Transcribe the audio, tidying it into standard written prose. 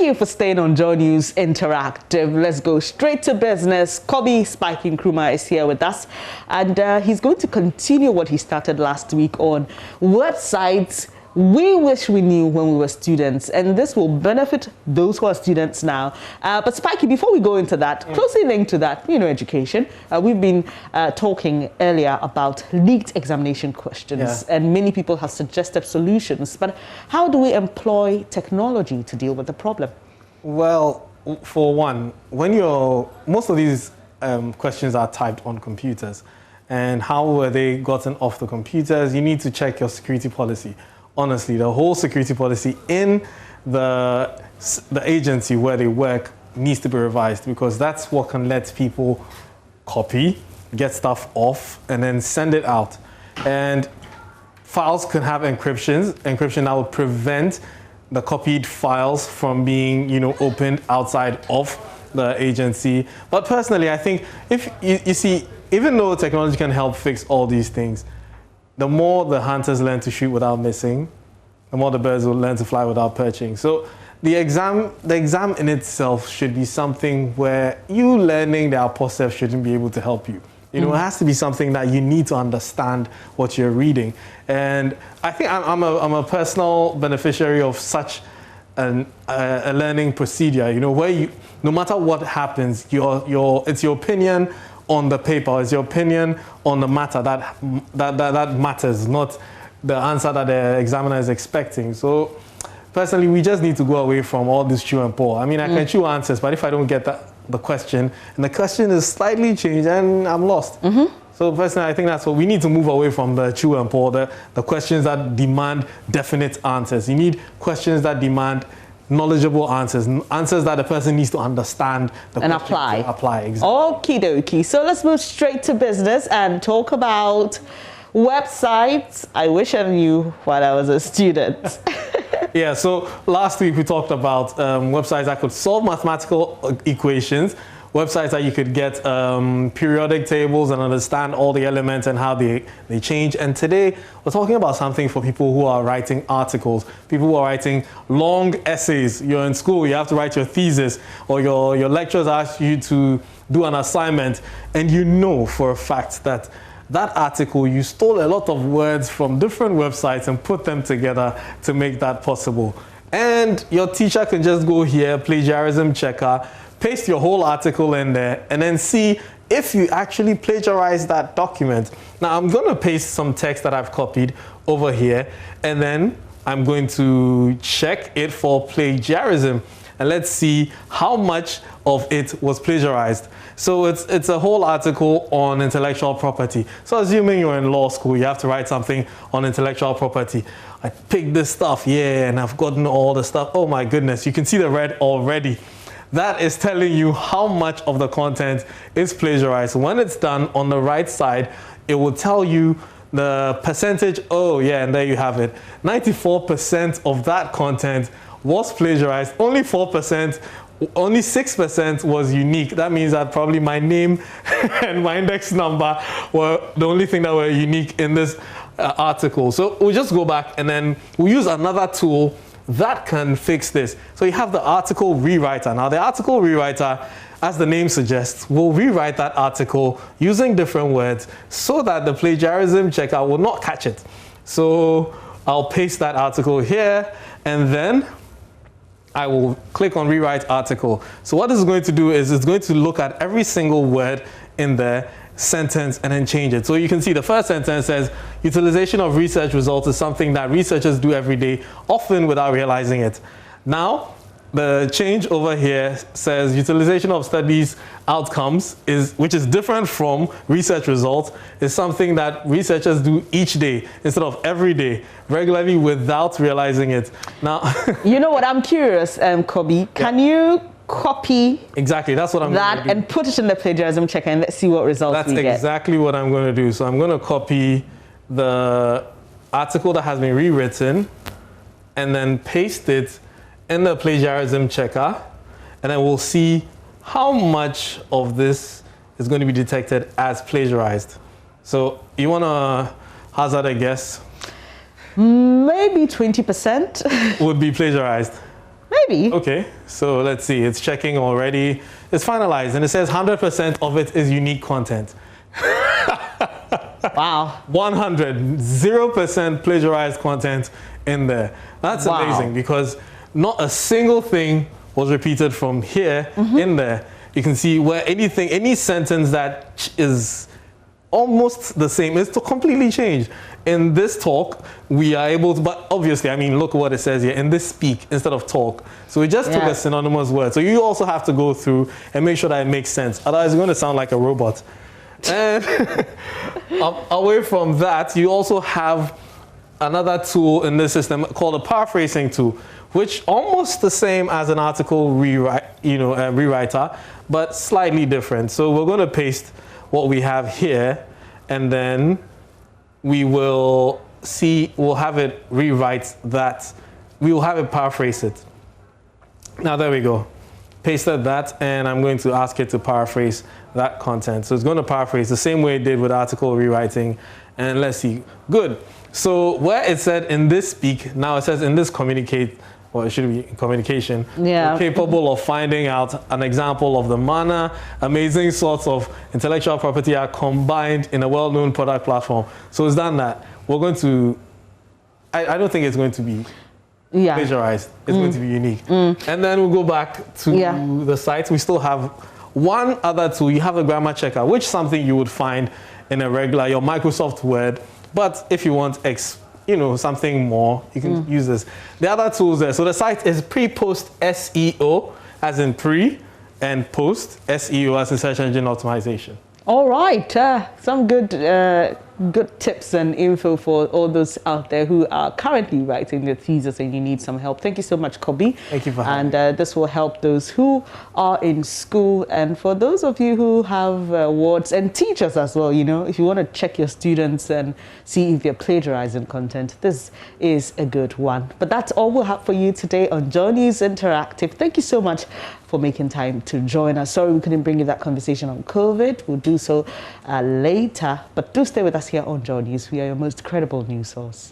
you for staying on JoyNews Interactive. Let's go straight to business. Kobe Spike Nkrumah is here with us, and he's going to continue what he started last week on websites we wish we knew when we were students, and this will benefit those who are students now. But Spikey, before we go into that, closely linked to that, education, we've been talking earlier about leaked examination questions, and many people have suggested solutions. But how do we employ technology to deal with the problem? Well, for one, most of these questions are typed on computers, and how were they gotten off the computers? You need to check your security policy. Honestly, the whole security policy in the agency where they work needs to be revised, because that's what can let people copy, get stuff off, and then send it out. And files can have encryption that will prevent the copied files from being, opened outside of the agency. But personally, I think if you see, even though technology can help fix all these things, the more the hunters learn to shoot without missing, the more the birds will learn to fly without perching. So the exam in itself should be something where you learning the apostle shouldn't be able to help you. It has to be something that you need to understand what you're reading. And I think I'm a personal beneficiary of such a learning procedure, where no matter what happens, it's your opinion on the paper, it's your opinion on the matter that matters, not the answer that the examiner is expecting. So personally, we just need to go away from all this chew and pour. I mean, I can chew answers, but if I don't get the question, and the question is slightly changed, then I'm lost. So personally, I think that's what we need to move away from, the chew and pour, the questions that demand definite answers. You need questions that demand knowledgeable answers that the person needs to understand and apply. Exactly. Okie dokie. So let's move straight to business and talk about websites I wish I knew while I was a student. Yeah, so last week we talked about websites that could solve mathematical equations, websites that you could get periodic tables and understand all the elements and how they change. And today we're talking about something for people who are writing articles, people who are writing long essays. You're in school, you have to write your thesis, or your lecturers ask you to do an assignment, and you know for a fact that article, you stole a lot of words from different websites and put them together to make that possible. And your teacher can just go here, plagiarism checker, paste your whole article in there, and then see if you actually plagiarize that document. Now, I'm going to paste some text that I've copied over here, and then I'm going to check it for plagiarism. And let's see how much of it was plagiarized. So it's a whole article on intellectual property. So assuming you're in law school, you have to write something on intellectual property. I picked this stuff, and I've gotten all the stuff. Oh my goodness, you can see the red already. That is telling you how much of the content is plagiarized. When it's done on the right side, it will tell you the percentage. Oh yeah, and there you have it. 94% of that content was plagiarized. Only 4%, only 6% was unique. That means that probably my name and my index number were the only thing that were unique in this article. So we'll just go back and then we'll use another tool that can fix this. So you have the article rewriter. Now the article rewriter, as the name suggests, will rewrite that article using different words so that the plagiarism checker will not catch it. So I'll paste that article here, and then I will click on rewrite article. So what this is going to do is it's going to look at every single word in the sentence and then change it. So you can see the first sentence says, utilization of research results is something that researchers do every day, often without realizing it. Now, the change over here says utilization of studies outcomes, which is different from research results, is something that researchers do each day instead of every day, regularly without realizing it. Now, you know what? I'm curious, Kobe. Can you copy exactly? That's what I'm going to do. And put it in the plagiarism checker, and let's see what results we get. That's exactly what I'm going to do. So I'm going to copy the article that has been rewritten and then paste it in the plagiarism checker, and then we'll see how much of this is going to be detected as plagiarized. So you want to hazard a guess? Maybe 20% would be plagiarized. Maybe. Okay, so let's see. It's checking already. It's finalized, and it says 100% of it is unique content. Wow. 0% plagiarized content in there. That's amazing, because not a single thing was repeated from here in there. You can see where any sentence that is almost the same is to completely change. In this talk, we are able to, but obviously, I mean, look what it says here, in this speak instead of talk. So we just took a synonymous word. So you also have to go through and make sure that it makes sense. Otherwise, it's going to sound like a robot. And away from that, you also have another tool in this system called a paraphrasing tool, which almost the same as an article rewriter, but slightly different. So we're going to paste what we have here, and then we will see, we'll have it rewrite that. We will have it paraphrase it. Now there we go. Pasted that, and I'm going to ask it to paraphrase that content. So it's going to paraphrase the same way it did with article rewriting. And let's see. Good. So where it said in this speak, now it says in this communicate, well, it should be communication. Yeah. Capable of finding out an example of the manner amazing sorts of intellectual property are combined in a well-known product platform. So it's done that. We're going to, I don't think it's going to be plagiarized. It's going to be unique. And then we'll go back to the site. We still have one other tool. You have a grammar checker, which is something you would find in a regular, your Microsoft Word. But if you want something more, you can use this. The other tools there. So the site is pre-post SEO, as in pre, and post SEO, as in search engine optimization. All right, some good tips and info for all those out there who are currently writing their thesis and you need some help. Thank you so much, Kobe. Thank you for having me. And this will help those who are in school, and for those of you who have wards and teachers as well. If you want to check your students and see if they're plagiarizing content, this is a good one. But that's all we'll have for you today on JoyNews Interactive. Thank you so much for making time to join us. Sorry we couldn't bring you that conversation on COVID. We'll do so later, but do stay with us here on JoyNews. We are your most credible news source.